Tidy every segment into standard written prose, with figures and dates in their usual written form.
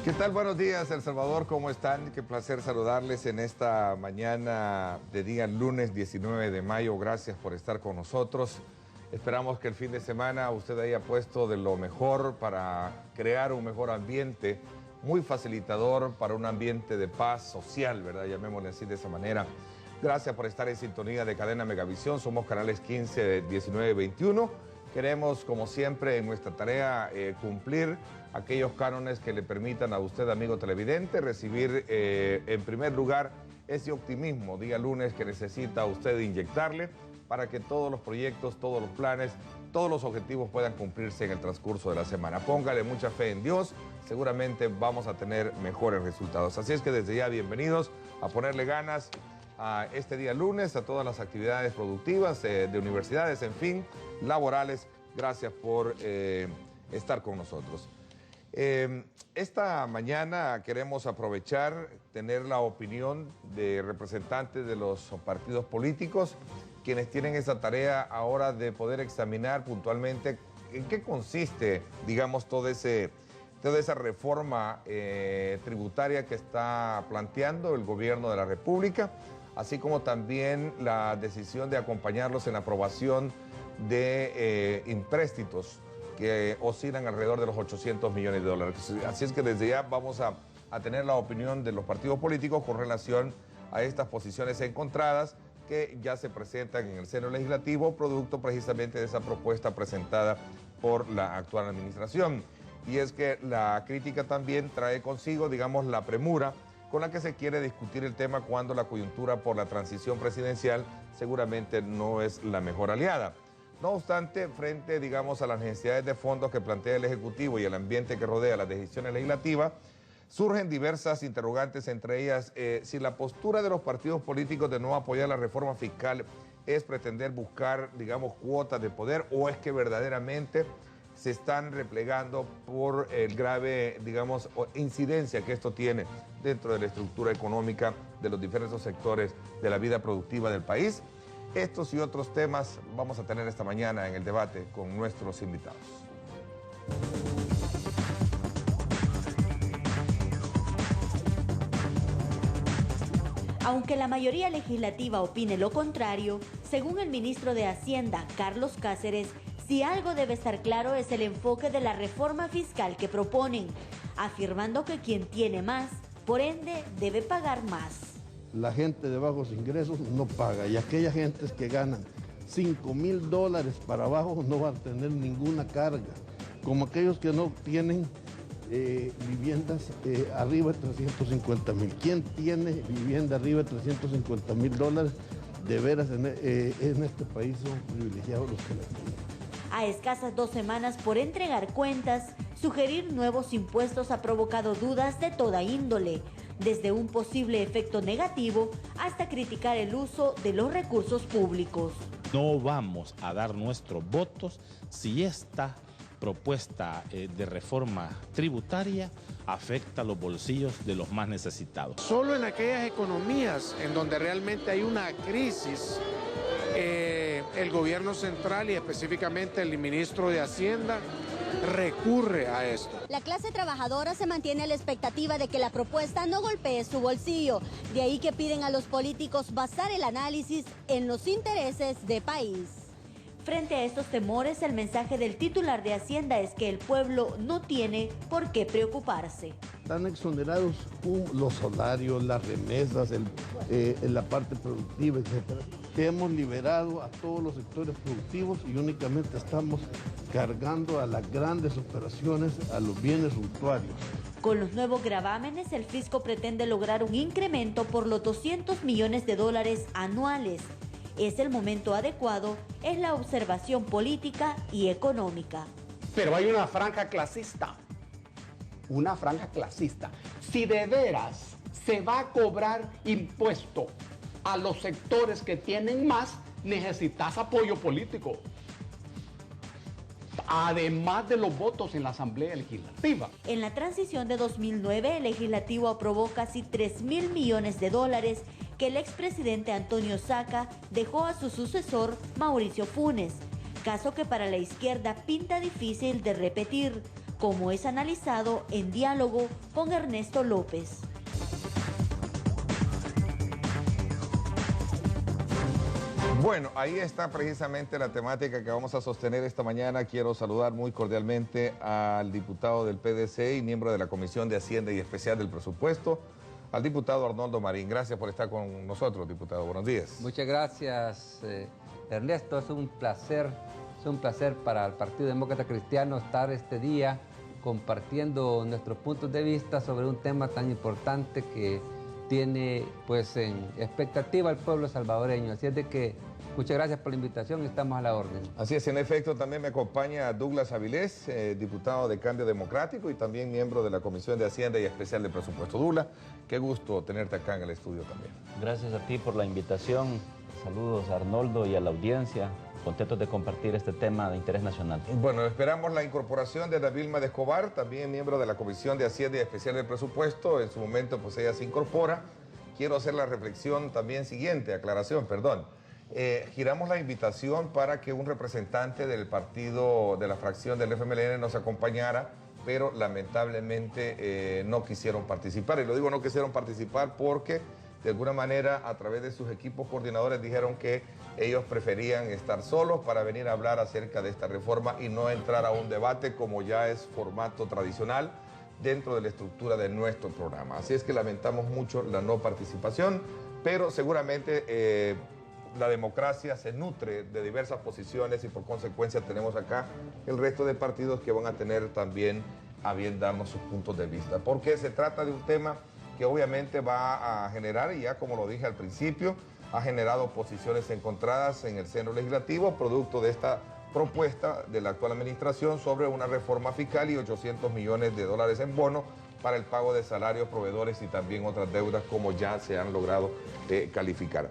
¿Qué tal? Buenos días, El Salvador, ¿cómo están? Qué placer saludarles en esta mañana de día lunes 19 de mayo. Gracias por estar con nosotros. Esperamos que el fin de semana usted haya puesto de lo mejor para crear un mejor ambiente, muy facilitador para un ambiente de paz social, ¿verdad? Llamémosle así de esa manera. Gracias por estar en sintonía de Cadena Megavisión. Somos canales 15, 19, 21. Queremos, como siempre, en nuestra tarea cumplir aquellos cánones que le permitan a usted, amigo televidente, recibir en primer lugar ese optimismo día lunes que necesita usted inyectarle para que todos los proyectos, todos los planes, todos los objetivos puedan cumplirse en el transcurso de la semana. Póngale mucha fe en Dios, seguramente vamos a tener mejores resultados. Así es que desde ya bienvenidos a ponerle ganas a este día lunes, a todas las actividades productivas de universidades, en fin, laborales. Gracias por estar con nosotros. Esta mañana queremos aprovechar, tener la opinión de representantes de los partidos políticos, quienes tienen esa tarea ahora de poder examinar puntualmente en qué consiste, digamos, toda esa reforma tributaria que está planteando el gobierno de la República, así como también la decisión de acompañarlos en la aprobación de empréstitos que oscilan alrededor de los 800 millones de dólares. Así es que desde ya vamos a tener la opinión de los partidos políticos con relación a estas posiciones encontradas que ya se presentan en el seno legislativo, producto precisamente de esa propuesta presentada por la actual administración. Y es que la crítica también trae consigo, digamos, la premura con la que se quiere discutir el tema cuando la coyuntura por la transición presidencial seguramente no es la mejor aliada. No obstante, frente, digamos, a las necesidades de fondos que plantea el Ejecutivo y el ambiente que rodea las decisiones legislativas, surgen diversas interrogantes, entre ellas, si la postura de los partidos políticos de no apoyar la reforma fiscal es pretender buscar, digamos, cuotas de poder, o es que verdaderamente se están replegando por el grave, digamos, incidencia que esto tiene dentro de la estructura económica de los diferentes sectores de la vida productiva del país. Estos y otros temas vamos a tener esta mañana en el debate con nuestros invitados. Aunque la mayoría legislativa opine lo contrario, según el ministro de Hacienda, Carlos Cáceres, si algo debe estar claro es el enfoque de la reforma fiscal que proponen, afirmando que quien tiene más, por ende, debe pagar más. La gente de bajos ingresos no paga, y aquellas gentes que ganan $5,000 para abajo no van a tener ninguna carga, como aquellos que no tienen viviendas arriba de 350,000. ¿Quién tiene vivienda arriba de $350,000? De veras en este país son privilegiados los que la tienen. A escasas 2 semanas por entregar cuentas, sugerir nuevos impuestos ha provocado dudas de toda índole, desde un posible efecto negativo hasta criticar el uso de los recursos públicos. No vamos a dar nuestros votos si esta propuesta de reforma tributaria afecta los bolsillos de los más necesitados. Solo en aquellas economías en donde realmente hay una crisis, el gobierno central y específicamente el ministro de Hacienda recurre a esto. La clase trabajadora se mantiene a la expectativa de que la propuesta no golpee su bolsillo. De ahí que piden a los políticos basar el análisis en los intereses de país. Frente a estos temores, el mensaje del titular de Hacienda es que el pueblo no tiene por qué preocuparse. Están exonerados los salarios, las remesas, la parte productiva, etc. Hemos liberado a todos los sectores productivos y únicamente estamos cargando a las grandes operaciones, a los bienes suntuarios. Con los nuevos gravámenes, el fisco pretende lograr un incremento por los 200 millones de dólares anuales. Es el momento adecuado, es la observación política y económica. Pero hay una franja clasista. Una franja clasista. Si de veras se va a cobrar impuesto a los sectores que tienen más, necesitas apoyo político. Además de los votos en la Asamblea Legislativa. En la transición de 2009, el Legislativo aprobó casi 3.000 millones de dólares que el expresidente Antonio Saca dejó a su sucesor, Mauricio Funes, caso que para la izquierda pinta difícil de repetir, como es analizado en diálogo con Ernesto López. Bueno, ahí está precisamente la temática que vamos a sostener esta mañana. Quiero saludar muy cordialmente al diputado del PDC y miembro de la Comisión de Hacienda y Especial del Presupuesto, al diputado Arnoldo Marín. Gracias por estar con nosotros, diputado. Buenos días. Muchas gracias, Ernesto. Es un placer para el Partido Demócrata Cristiano estar este día compartiendo nuestros puntos de vista sobre un tema tan importante que tiene pues en expectativa al pueblo salvadoreño. Así es de que muchas gracias por la invitación, estamos a la orden. Así es, en efecto, también me acompaña Douglas Avilés, diputado de Cambio Democrático y también miembro de la Comisión de Hacienda y Especial de Presupuesto. Douglas, qué gusto tenerte acá en el estudio también. Gracias a ti por la invitación. Saludos a Arnoldo y a la audiencia. Contentos de compartir este tema de interés nacional. Bueno, esperamos la incorporación de Vilma de Escobar, también miembro de la Comisión de Hacienda y Especial del Presupuesto. En su momento, pues ella se incorpora. Quiero hacer la reflexión también siguiente, aclaración, perdón. Giramos la invitación para que un representante del partido, de la fracción del FMLN nos acompañara, pero lamentablemente no quisieron participar. Y lo digo no quisieron participar porque de alguna manera a través de sus equipos coordinadores dijeron que ellos preferían estar solos para venir a hablar acerca de esta reforma y no entrar a un debate como ya es formato tradicional dentro de la estructura de nuestro programa. Así es que lamentamos mucho la no participación, pero seguramente la democracia se nutre de diversas posiciones y por consecuencia tenemos acá el resto de partidos que van a tener también a bien darnos sus puntos de vista. Porque se trata de un tema que obviamente va a generar, y ya como lo dije al principio, ha generado posiciones encontradas en el seno legislativo, producto de esta propuesta de la actual administración sobre una reforma fiscal y 800 millones de dólares en bono para el pago de salarios, proveedores y también otras deudas como ya se han logrado calificar.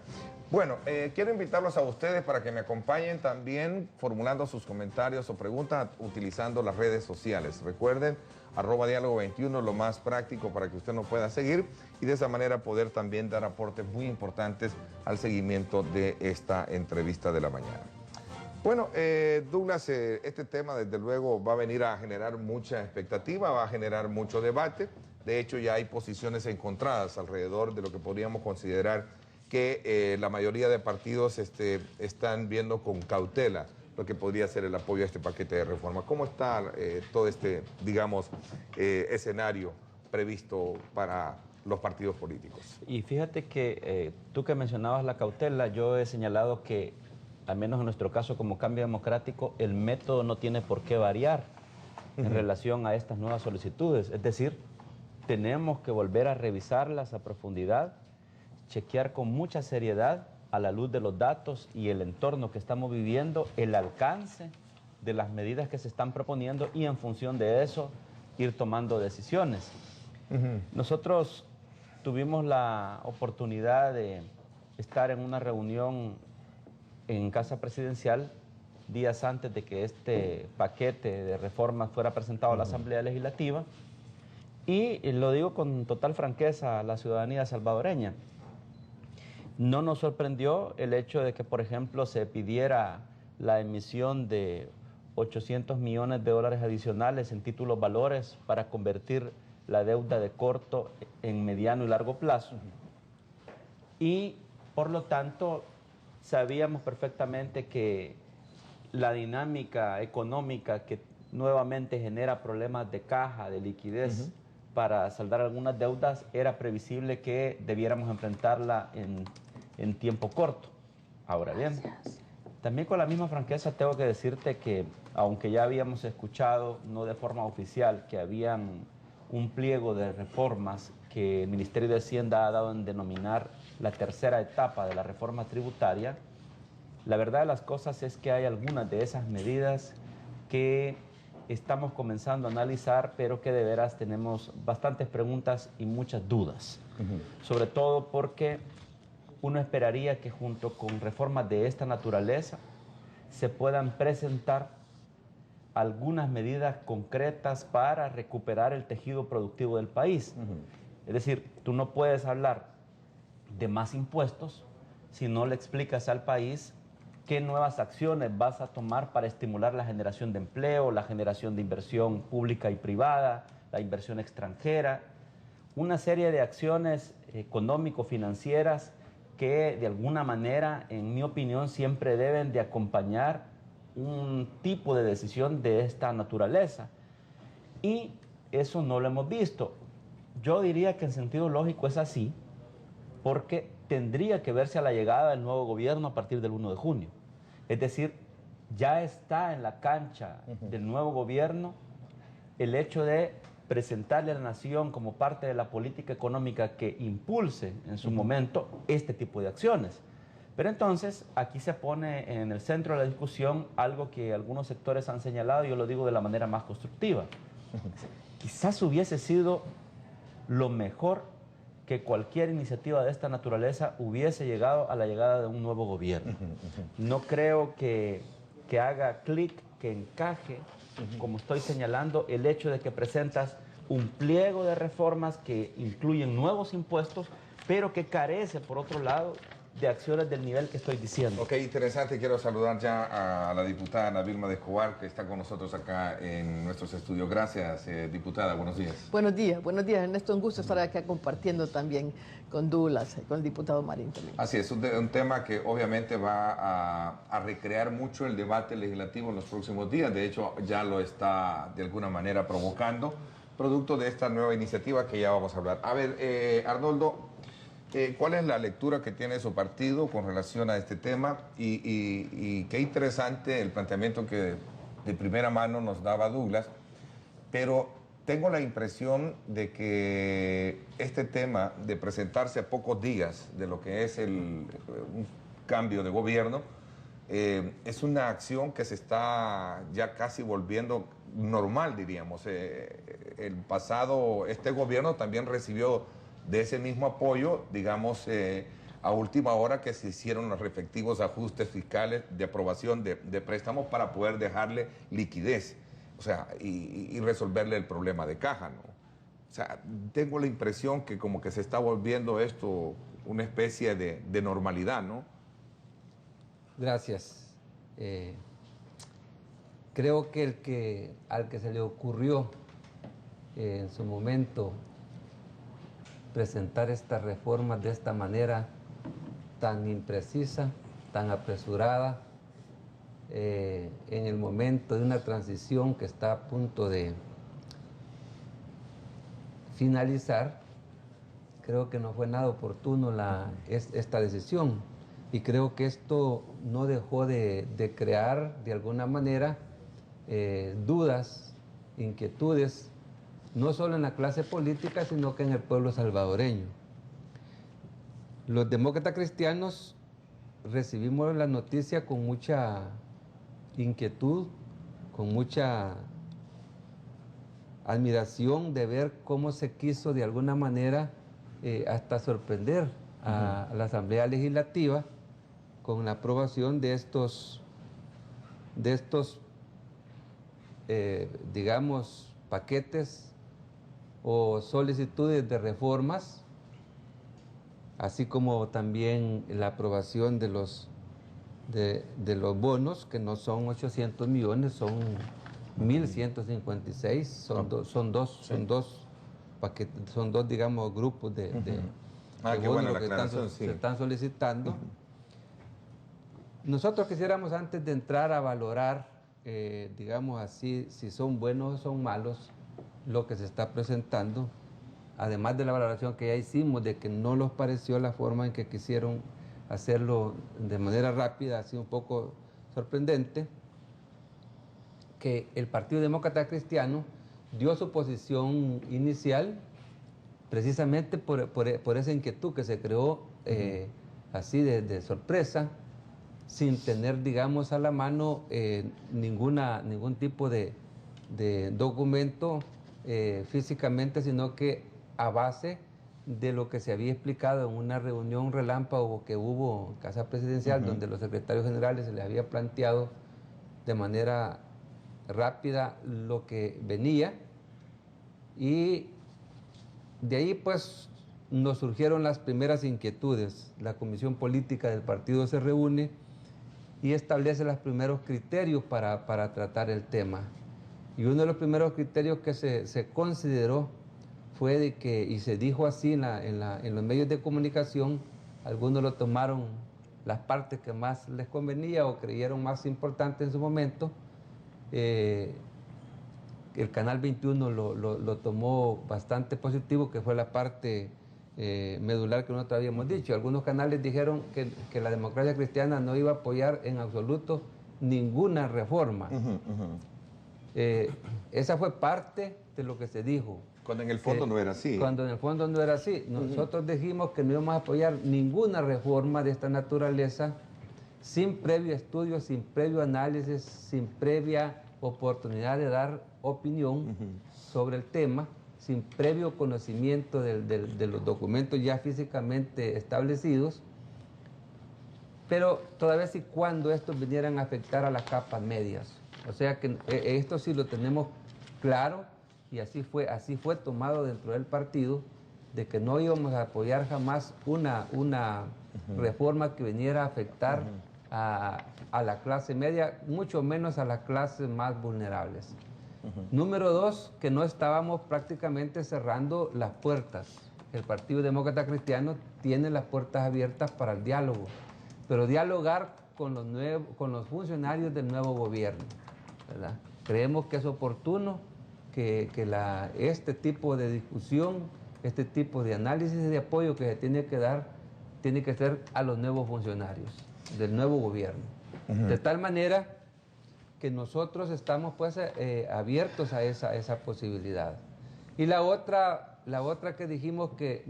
Bueno, quiero invitarlos a ustedes para que me acompañen también formulando sus comentarios o preguntas utilizando las redes sociales. Recuerden, @diálogo21, lo más práctico para que usted nos pueda seguir y de esa manera poder también dar aportes muy importantes al seguimiento de esta entrevista de la mañana. Bueno, Douglas, este tema desde luego va a venir a generar mucha expectativa, va a generar mucho debate. De hecho, ya hay posiciones encontradas alrededor de lo que podríamos considerar que la mayoría de partidos están viendo con cautela lo que podría ser el apoyo a este paquete de reforma. ¿Cómo está todo este, digamos, escenario previsto para los partidos políticos? Y fíjate que tú que mencionabas la cautela, yo he señalado que, al menos en nuestro caso como Cambio Democrático, el método no tiene por qué variar en relación a estas nuevas solicitudes. Es decir, tenemos que volver a revisarlas a profundidad, chequear con mucha seriedad a la luz de los datos y el entorno que estamos viviendo, el alcance de las medidas que se están proponiendo y en función de eso ir tomando decisiones. Nosotros tuvimos la oportunidad de estar en una reunión en Casa Presidencial días antes de que este paquete de reformas fuera presentado a la Asamblea Legislativa y lo digo con total franqueza a la ciudadanía salvadoreña. No nos sorprendió el hecho de que, por ejemplo, se pidiera la emisión de 800 millones de dólares adicionales en títulos valores para convertir la deuda de corto en mediano y largo plazo. Y, por lo tanto, sabíamos perfectamente que la dinámica económica que nuevamente genera problemas de caja, de liquidez, para saldar algunas deudas, era previsible que debiéramos enfrentarla en tiempo corto. Ahora bien, también con la misma franqueza tengo que decirte que, aunque ya habíamos escuchado, no de forma oficial, que habían un pliego de reformas que el Ministerio de Hacienda ha dado en denominar la tercera etapa de la reforma tributaria, la verdad de las cosas es que hay algunas de esas medidas que estamos comenzando a analizar, pero que de veras tenemos bastantes preguntas y muchas dudas. Sobre todo porque uno esperaría que junto con reformas de esta naturaleza se puedan presentar algunas medidas concretas para recuperar el tejido productivo del país. Es decir, tú no puedes hablar de más impuestos si no le explicas al país ¿Qué nuevas acciones vas a tomar para estimular la generación de empleo, la generación de inversión pública y privada, la inversión extranjera? Una serie de acciones económico-financieras que de alguna manera, en mi opinión, siempre deben de acompañar un tipo de decisión de esta naturaleza. Y eso no lo hemos visto. Yo diría que en sentido lógico es así, porque tendría que verse a la llegada del nuevo gobierno a partir del 1 de junio. Es decir, ya está en la cancha del nuevo gobierno el hecho de presentarle a la nación como parte de la política económica que impulse en su momento este tipo de acciones. Pero entonces aquí se pone en el centro de la discusión algo que algunos sectores han señalado, y yo lo digo de la manera más constructiva. Quizás hubiese sido lo mejor que cualquier iniciativa de esta naturaleza hubiese llegado a la llegada de un nuevo gobierno. No creo que haga clic, que encaje, como estoy señalando, el hecho de que presentas un pliego de reformas que incluyen nuevos impuestos, pero que carece, por otro lado, de acciones del nivel que estoy diciendo. Ok, interesante. Quiero saludar ya a la diputada Ana Vilma de Escobar, que está con nosotros acá en nuestros estudios. Gracias, diputada. Buenos días. Buenos días, Ernesto. Un gusto estar acá compartiendo también con Douglas, con el diputado Marín también. Así es, un tema que obviamente va a recrear mucho el debate legislativo en los próximos días. De hecho, ya lo está de alguna manera provocando, producto de esta nueva iniciativa que ya vamos a hablar. A ver, Arnoldo, ¿cuál es la lectura que tiene su partido con relación a este tema? Y qué interesante el planteamiento que de primera mano nos daba Douglas, pero tengo la impresión de que este tema de presentarse a pocos días de lo que es un cambio de gobierno es una acción que se está ya casi volviendo normal, diríamos. El pasado, este gobierno también recibió de ese mismo apoyo, digamos, a última hora, que se hicieron los respectivos ajustes fiscales de aprobación de préstamos para poder dejarle liquidez, o sea, y resolverle el problema de caja, ¿no? O sea, tengo la impresión que como que se está volviendo esto una especie de normalidad, ¿no? Gracias. Creo que al que se le ocurrió en su momento presentar estas reformas de esta manera tan imprecisa, tan apresurada, en el momento de una transición que está a punto de finalizar, creo que no fue nada oportuno esta decisión. Y creo que esto no dejó de crear de alguna manera dudas, inquietudes, no solo en la clase política, sino que en el pueblo salvadoreño. Los demócratas cristianos recibimos la noticia con mucha inquietud, con mucha admiración de ver cómo se quiso de alguna manera hasta sorprender a la Asamblea Legislativa con la aprobación de estos digamos, paquetes o solicitudes de reformas, así como también la aprobación de los bonos, que no son 800 millones, son 1.156, son dos paquetes, son dos, digamos, grupos de bonos que se están solicitando. Nosotros quisiéramos, antes de entrar a valorar, digamos así, si son buenos o son malos lo que se está presentando, además de la valoración que ya hicimos de que no nos pareció la forma en que quisieron hacerlo de manera rápida, así un poco sorprendente, que el Partido Demócrata Cristiano dio su posición inicial precisamente por esa inquietud que se creó así de sorpresa, sin tener, digamos, a la mano ningún tipo de documento físicamente, sino que a base de lo que se había explicado en una reunión relámpago que hubo en Casa Presidencial, donde los secretarios generales se les había planteado de manera rápida lo que venía, y de ahí pues nos surgieron las primeras inquietudes. La Comisión Política del partido se reúne y establece los primeros criterios para tratar el tema. Y uno de los primeros criterios que se consideró fue de que, y se dijo así en los medios de comunicación, algunos lo tomaron las partes que más les convenía o creyeron más importantes en su momento. El Canal 21 lo tomó bastante positivo, que fue la parte medular que nosotros habíamos dicho. Algunos canales dijeron que la Democracia Cristiana no iba a apoyar en absoluto ninguna reforma. Esa fue parte de lo que se dijo. Cuando en el fondo no era así. Cuando en el fondo no era así. Nosotros dijimos que no íbamos a apoyar ninguna reforma de esta naturaleza sin previo estudio, sin previo análisis, sin previa oportunidad de dar opinión sobre el tema, sin previo conocimiento de los documentos ya físicamente establecidos, pero todavía sí cuando estos vinieran a afectar a las capas medias. O sea que esto sí lo tenemos claro, y así fue tomado dentro del partido, de que no íbamos a apoyar jamás una reforma que viniera a afectar a la clase media, mucho menos a las clases más vulnerables. Número dos, que no estábamos prácticamente cerrando las puertas. El Partido Demócrata Cristiano tiene las puertas abiertas para el diálogo, pero dialogar con los funcionarios del nuevo gobierno, ¿verdad? Creemos que es oportuno que este tipo de discusión, este tipo de análisis y de apoyo que se tiene que dar, tiene que ser a los nuevos funcionarios del nuevo gobierno. De tal manera que nosotros estamos pues abiertos a esa posibilidad. Y la otra que dijimos que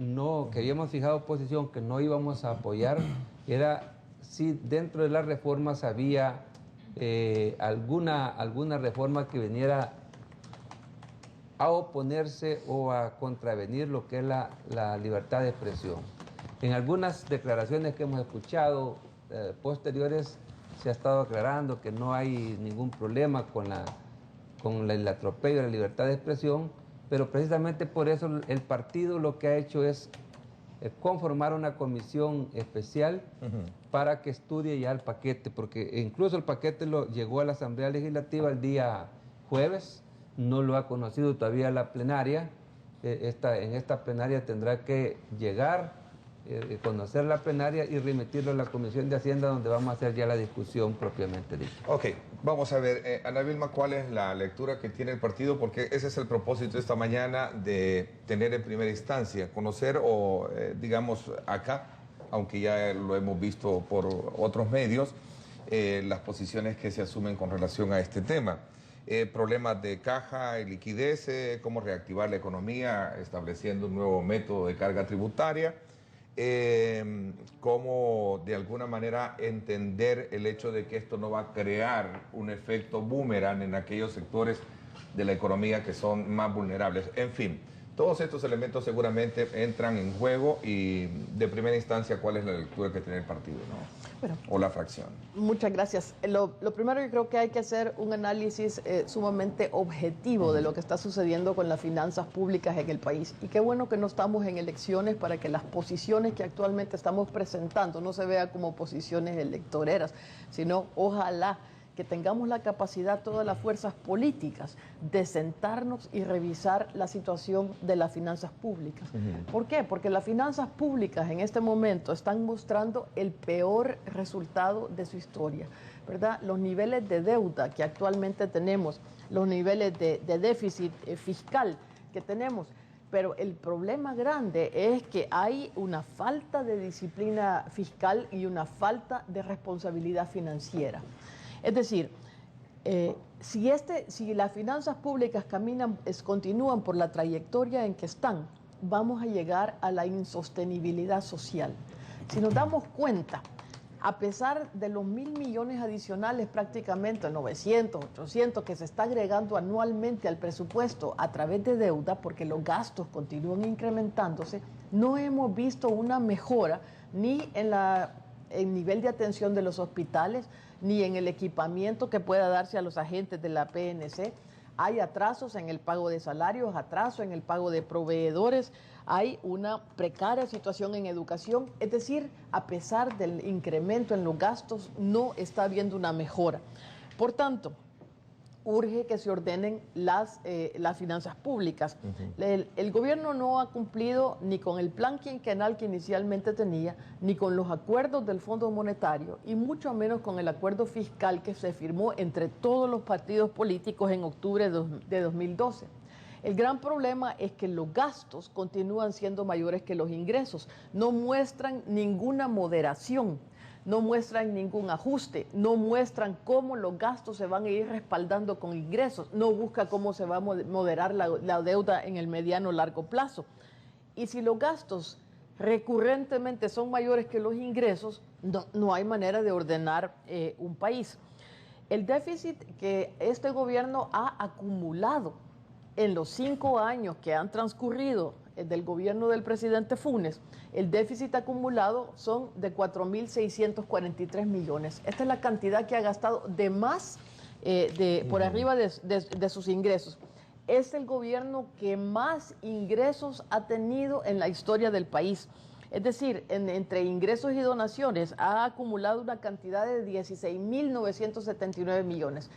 habíamos fijado posición, que no íbamos a apoyar, era si dentro de las reformas había alguna reforma que viniera a oponerse o a contravenir lo que es la libertad de expresión. En algunas declaraciones que hemos escuchado posteriores se ha estado aclarando que no hay ningún problema con el atropello de la libertad de expresión, pero precisamente por eso el partido lo que ha hecho es conformar una comisión especial para que estudie ya el paquete, porque incluso el paquete llegó a la Asamblea Legislativa el día jueves, no lo ha conocido todavía la plenaria. En esta plenaria tendrá que llegar, conocer la plenaria y remitirlo a la Comisión de Hacienda, donde vamos a hacer ya la discusión propiamente dicha. Ok, vamos a ver, Ana Vilma, ¿cuál es la lectura que tiene el partido? Porque ese es el propósito esta mañana, de tener en primera instancia, conocer o, digamos, acá, aunque ya lo hemos visto por otros medios, las posiciones que se asumen con relación a este tema. Problemas de caja y liquidez, cómo reactivar la economía estableciendo un nuevo método de carga tributaria, cómo de alguna manera entender el hecho de que esto no va a crear un efecto boomerang en aquellos sectores de la economía que son más vulnerables. En fin, todos estos elementos seguramente entran en juego, y de primera instancia, ¿cuál es la lectura que tiene el partido, ¿no? Bueno, O la fracción. Muchas gracias. Lo primero, yo creo que hay que hacer un análisis sumamente objetivo de lo que está sucediendo con las finanzas públicas en el país. Y qué bueno que no estamos en elecciones para que las posiciones que actualmente estamos presentando no se vean como posiciones electoreras, sino ojalá que tengamos la capacidad, todas las fuerzas políticas, de sentarnos y revisar la situación de las finanzas públicas. ¿Por qué? Porque las finanzas públicas en este momento están mostrando el peor resultado de su historia, ¿verdad? Los niveles de deuda que actualmente tenemos, los niveles de déficit fiscal que tenemos, pero el problema grande es que hay una falta de disciplina fiscal y una falta de responsabilidad financiera. Es decir, si las finanzas públicas continúan por la trayectoria en que están, vamos a llegar a la insostenibilidad social. Si nos damos cuenta, a pesar de los 1.000 millones adicionales, prácticamente 900, 800, que se está agregando anualmente al presupuesto a través de deuda, porque los gastos continúan incrementándose, no hemos visto una mejora ni en el nivel de atención de los hospitales, ni en el equipamiento que pueda darse a los agentes de la PNC. Hay atrasos en el pago de salarios, atraso en el pago de proveedores, hay una precaria situación en educación, es decir, a pesar del incremento en los gastos, no está habiendo una mejora. Por tanto, urge que se ordenen las finanzas públicas. El gobierno no ha cumplido ni con el plan quinquenal que inicialmente tenía, ni con los acuerdos del Fondo Monetario, y mucho menos con el acuerdo fiscal que se firmó entre todos los partidos políticos en octubre de 2012. El gran problema es que los gastos continúan siendo mayores que los ingresos, no muestran ninguna moderación. No muestran ningún ajuste, no muestran cómo los gastos se van a ir respaldando con ingresos, no busca cómo se va a moderar la deuda en el mediano o largo plazo. Y si los gastos recurrentemente son mayores que los ingresos, no hay manera de ordenar un país. El déficit que este gobierno ha acumulado en los 5 años que han transcurrido del gobierno del presidente Funes, el déficit acumulado son de 4.643 millones. Esta es la cantidad que ha gastado de más, por arriba de sus ingresos. Es el gobierno que más ingresos ha tenido en la historia del país. Es decir, entre ingresos y donaciones ha acumulado una cantidad de 16.979 millones.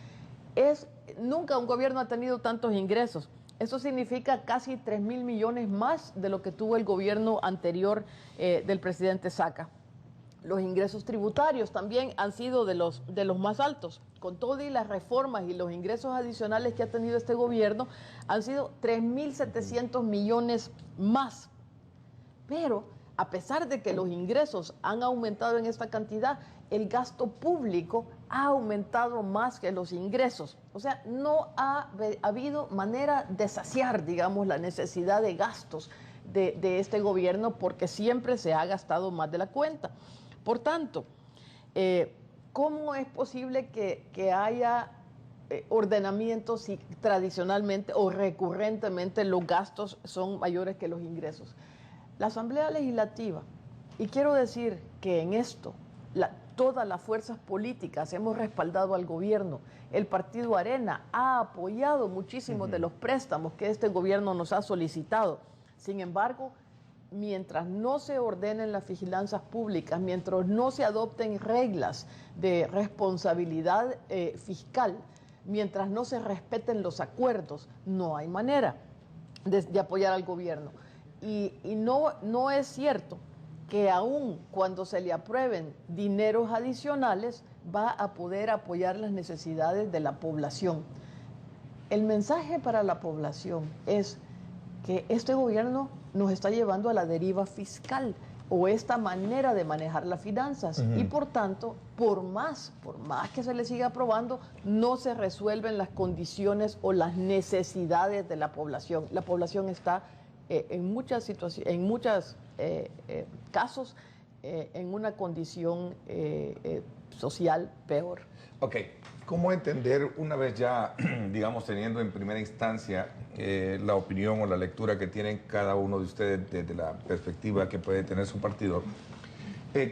Nunca un gobierno ha tenido tantos ingresos. Eso significa casi 3.000 millones más de lo que tuvo el gobierno anterior del presidente Saca. Los ingresos tributarios también han sido de los más altos. Con todas las reformas y los ingresos adicionales que ha tenido este gobierno, han sido 3.700 millones más. Pero a pesar de que los ingresos han aumentado en esta cantidad, el gasto público ha aumentado más que los ingresos. O sea, no ha habido manera de saciar, digamos, la necesidad de gastos de este gobierno, porque siempre se ha gastado más de la cuenta. Por tanto, ¿cómo es posible que haya ordenamientos si tradicionalmente o recurrentemente los gastos son mayores que los ingresos? La Asamblea Legislativa, y quiero decir que en esto todas las fuerzas políticas hemos respaldado al gobierno. El partido Arena ha apoyado muchísimos de los préstamos que este gobierno nos ha solicitado. Sin embargo, mientras no se ordenen las finanzas públicas, mientras no se adopten reglas de responsabilidad fiscal, mientras no se respeten los acuerdos, no hay manera de apoyar al gobierno. Y no es cierto que aún cuando se le aprueben dineros adicionales va a poder apoyar las necesidades de la población. El mensaje para la población es que este gobierno nos está llevando a la deriva fiscal o esta manera de manejar las finanzas y por tanto, por más que se le siga aprobando, no se resuelven las condiciones o las necesidades de la población. La población está en muchas situaciones, en muchos casos, en una condición social peor. Ok, ¿cómo entender una vez ya, digamos, teniendo en primera instancia la opinión o la lectura que tienen cada uno de ustedes desde la perspectiva que puede tener su partido?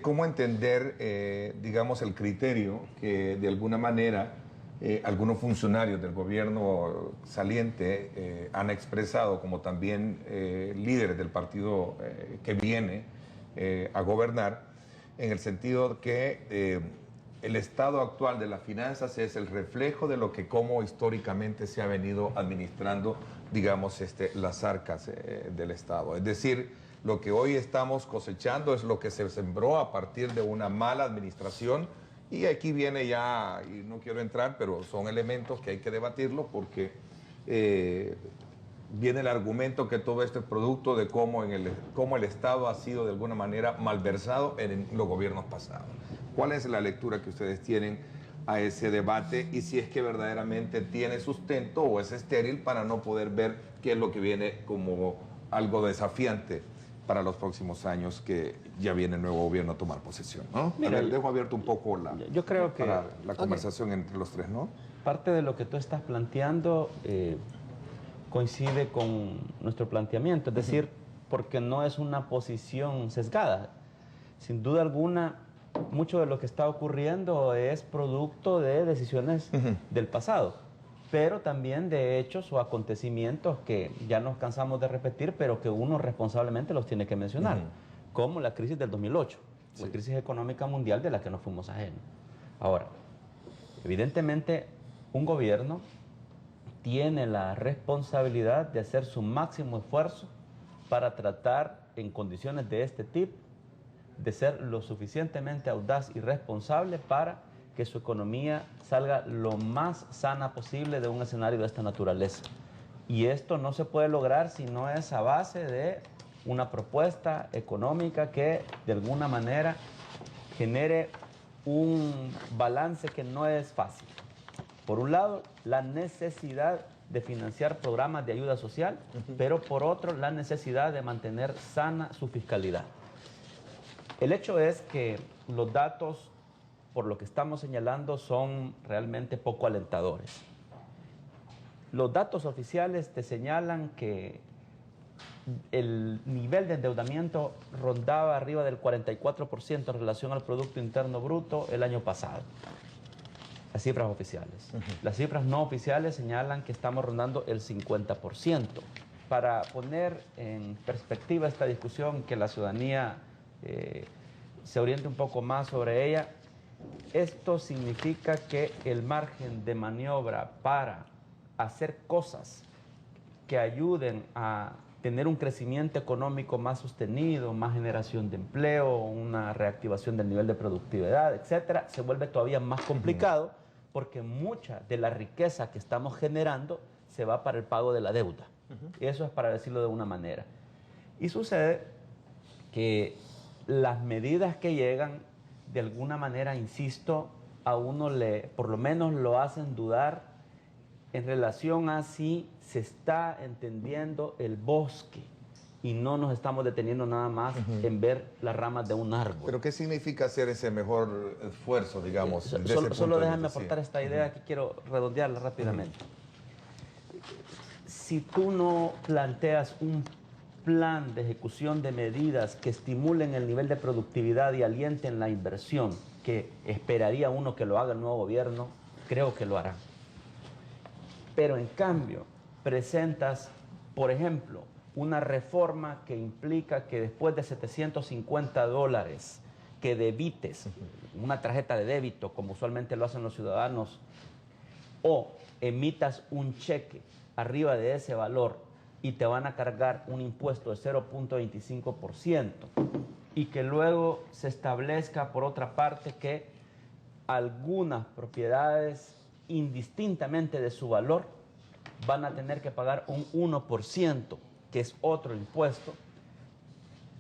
¿Cómo entender, digamos, el criterio que de alguna manera algunos funcionarios del gobierno saliente han expresado, como también líderes del partido que viene a gobernar, en el sentido que el estado actual de las finanzas es el reflejo de lo que como históricamente se ha venido administrando, digamos, las arcas del Estado? Es decir, lo que hoy estamos cosechando es lo que se sembró a partir de una mala administración. Y aquí viene ya, y no quiero entrar, pero son elementos que hay que debatirlo porque viene el argumento que todo esto es producto de cómo el Estado ha sido de alguna manera malversado en los gobiernos pasados. ¿Cuál es la lectura que ustedes tienen a ese debate y si es que verdaderamente tiene sustento o es estéril para no poder ver qué es lo que viene como algo desafiante para los próximos años que ya viene el nuevo gobierno a tomar posesión, ¿no? Mira, a ver, dejo abierto un poco yo creo que para la conversación entre los tres, ¿no? Parte de lo que tú estás planteando coincide con nuestro planteamiento, es decir, porque no es una posición sesgada. Sin duda alguna, mucho de lo que está ocurriendo es producto de decisiones del pasado. pero también de hechos o acontecimientos que ya nos cansamos de repetir, pero que uno responsablemente los tiene que mencionar, como la crisis del 2008, la crisis económica mundial de la que no fuimos ajenos. Ahora, evidentemente, un gobierno tiene la responsabilidad de hacer su máximo esfuerzo para tratar en condiciones de este tipo de ser lo suficientemente audaz y responsable para que su economía salga lo más sana posible de un escenario de esta naturaleza. Y esto no se puede lograr si no es a base de una propuesta económica que de alguna manera genere un balance que no es fácil. Por un lado, la necesidad de financiar programas de ayuda social, pero por otro, la necesidad de mantener sana su fiscalidad. El hecho es que los datos, por lo que estamos señalando, son realmente poco alentadores. Los datos oficiales te señalan que el nivel de endeudamiento rondaba arriba del 44% en relación al Producto Interno Bruto el año pasado. Las cifras oficiales. Las cifras no oficiales señalan que estamos rondando el 50%. Para poner en perspectiva esta discusión, que la ciudadanía se oriente un poco más sobre ella, esto significa que el margen de maniobra para hacer cosas que ayuden a tener un crecimiento económico más sostenido, más generación de empleo, una reactivación del nivel de productividad, etcétera, se vuelve todavía más complicado porque mucha de la riqueza que estamos generando se va para el pago de la deuda. Eso es para decirlo de una manera. Y sucede que las medidas que llegan, de alguna manera, insisto, a uno por lo menos lo hacen dudar en relación a si se está entendiendo el bosque y no nos estamos deteniendo nada más en ver las ramas de un árbol. ¿Pero qué significa hacer ese mejor esfuerzo, digamos? Solo déjame aportar esta idea que quiero redondearla rápidamente. Si tú no planteas un plan de ejecución de medidas que estimulen el nivel de productividad y alienten la inversión, que esperaría uno que lo haga el nuevo gobierno, creo que lo hará. Pero en cambio, presentas, por ejemplo, una reforma que implica que después de $750 que debites una tarjeta de débito, como usualmente lo hacen los ciudadanos, o emitas un cheque arriba de ese valor y te van a cargar un impuesto de 0.25%, y que luego se establezca, por otra parte, que algunas propiedades, indistintamente de su valor, van a tener que pagar un 1%, que es otro impuesto,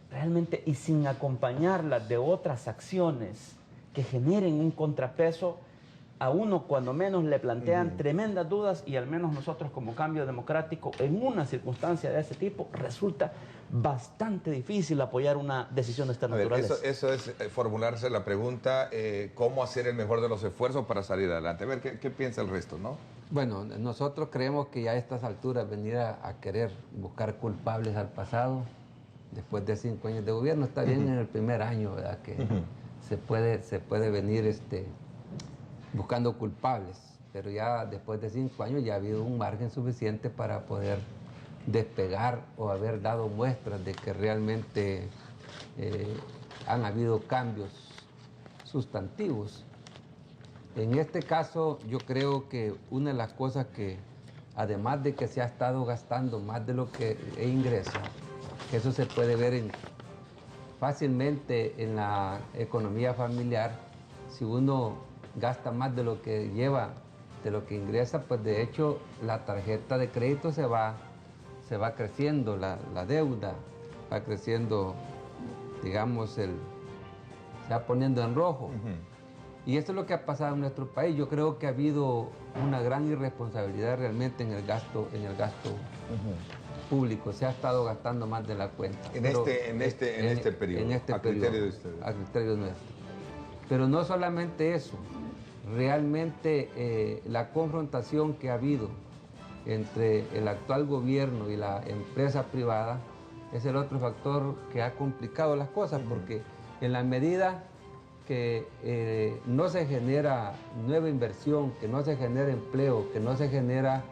realmente, y sin acompañarlas de otras acciones que generen un contrapeso, a uno cuando menos le plantean tremendas dudas, y al menos nosotros como Cambio Democrático, en una circunstancia de ese tipo, resulta bastante difícil apoyar una decisión de esta naturaleza. Eso es formularse la pregunta, ¿cómo hacer el mejor de los esfuerzos para salir adelante? A ver, ¿qué piensa el resto, no? Bueno, nosotros creemos que ya a estas alturas venir a querer buscar culpables al pasado, después de 5 años de gobierno, está bien en el primer año, ¿verdad? Que se puede venir buscando culpables, pero ya después de 5 años ya ha habido un margen suficiente para poder despegar o haber dado muestras de que realmente han habido cambios sustantivos. En este caso, yo creo que una de las cosas que, además de que se ha estado gastando más de lo que ingresa, que eso se puede ver fácilmente en la economía familiar, si uno gasta más de lo que lleva, de lo que ingresa, pues de hecho la tarjeta de crédito se va creciendo, la deuda va creciendo, digamos, se va poniendo en rojo. Y eso es lo que ha pasado en nuestro país. Yo creo que ha habido una gran irresponsabilidad realmente en el gasto público. Se ha estado gastando más de la cuenta. En este periodo, a criterio de ustedes. A criterio nuestro. Pero no solamente eso. Realmente la confrontación que ha habido entre el actual gobierno y la empresa privada es el otro factor que ha complicado las cosas, porque en la medida que no se genera nueva inversión, que no se genera empleo, que no se genera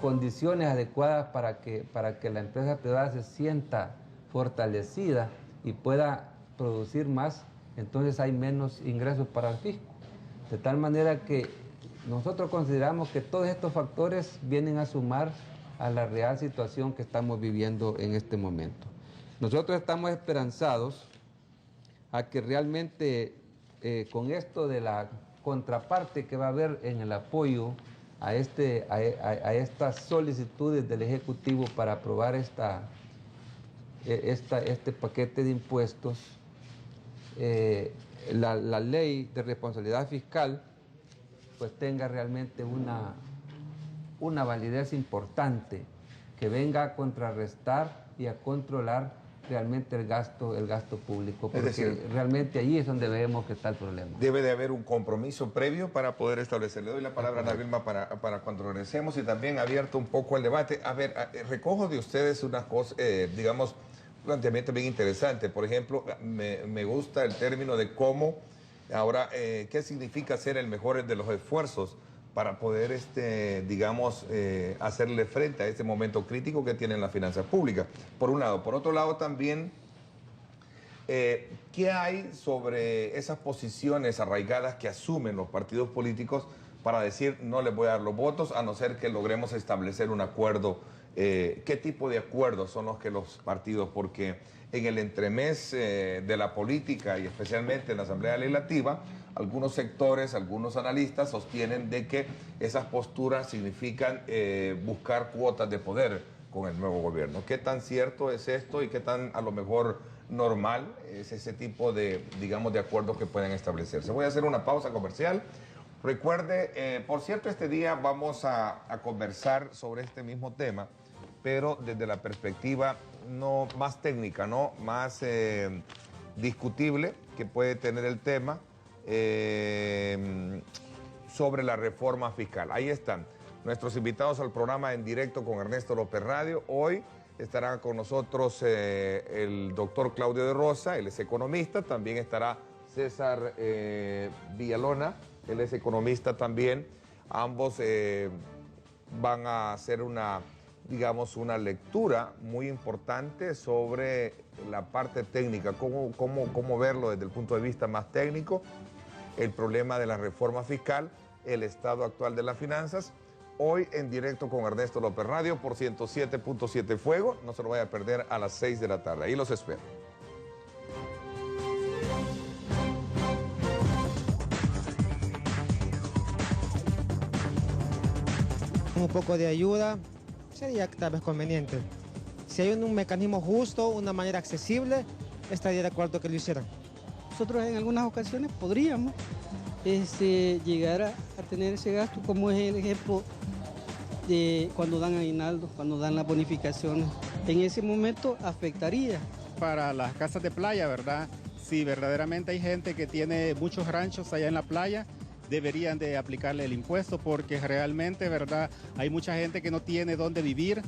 condiciones adecuadas para que la empresa privada se sienta fortalecida y pueda producir más, entonces hay menos ingresos para el fisco. De tal manera que nosotros consideramos que todos estos factores vienen a sumar a la real situación que estamos viviendo en este momento. Nosotros estamos esperanzados a que realmente con esto de la contraparte que va a haber en el apoyo a estas solicitudes del Ejecutivo para aprobar este paquete de impuestos, la ley de responsabilidad fiscal pues tenga realmente una validez importante, que venga a contrarrestar y a controlar realmente el gasto público, porque realmente allí es donde vemos que está el problema. Debe de haber un compromiso previo para poder establecer. Le doy la palabra a Ana Vilma para cuando regresemos y también abierto un poco el debate. A ver, recojo de ustedes unas cosas, digamos, un planteamiento bien interesante. Por ejemplo, me gusta el término de cómo, ahora, qué significa ser el mejor de los esfuerzos para poder, digamos, hacerle frente a este momento crítico que tienen las finanzas públicas, por un lado. Por otro lado también, ¿qué hay sobre esas posiciones arraigadas que asumen los partidos políticos para decir no les voy a dar los votos a no ser que logremos establecer un acuerdo? ¿Qué tipo de acuerdos son los que los partidos? Porque en el entremés de la política y especialmente en la Asamblea Legislativa, algunos sectores, algunos analistas sostienen de que esas posturas significan buscar cuotas de poder con el nuevo gobierno. ¿Qué tan cierto es esto y qué tan a lo mejor normal es ese tipo de, digamos, de acuerdos que pueden establecerse? Voy a hacer una pausa comercial. Recuerde, por cierto, este día vamos a conversar sobre este mismo tema, pero desde la perspectiva no más técnica, ¿no? Más discutible que puede tener el tema sobre la reforma fiscal. Ahí están nuestros invitados al programa En Directo con Ernesto López Radio. Hoy estará con nosotros el doctor Claudio de Rosa, él es economista. También estará César Villalona, él es economista también. Ambos van a hacer una lectura muy importante sobre la parte técnica, cómo verlo desde el punto de vista más técnico, el problema de la reforma fiscal, el estado actual de las finanzas. Hoy En Directo con Ernesto López Radio por 107.7 Fuego. No se lo vaya a perder a las 6 de la tarde. Ahí los espero. Un poco de ayuda sería tal vez conveniente. Si hay un mecanismo justo, una manera accesible, estaría de acuerdo que lo hicieran. Nosotros en algunas ocasiones podríamos llegar a tener ese gasto, como es el ejemplo de cuando dan aguinaldo, cuando dan las bonificaciones. En ese momento afectaría. Para las casas de playa, ¿verdad? Si verdaderamente hay gente que tiene muchos ranchos allá en la playa, deberían de aplicarle el impuesto porque realmente, ¿verdad? Hay mucha gente que no tiene dónde vivir.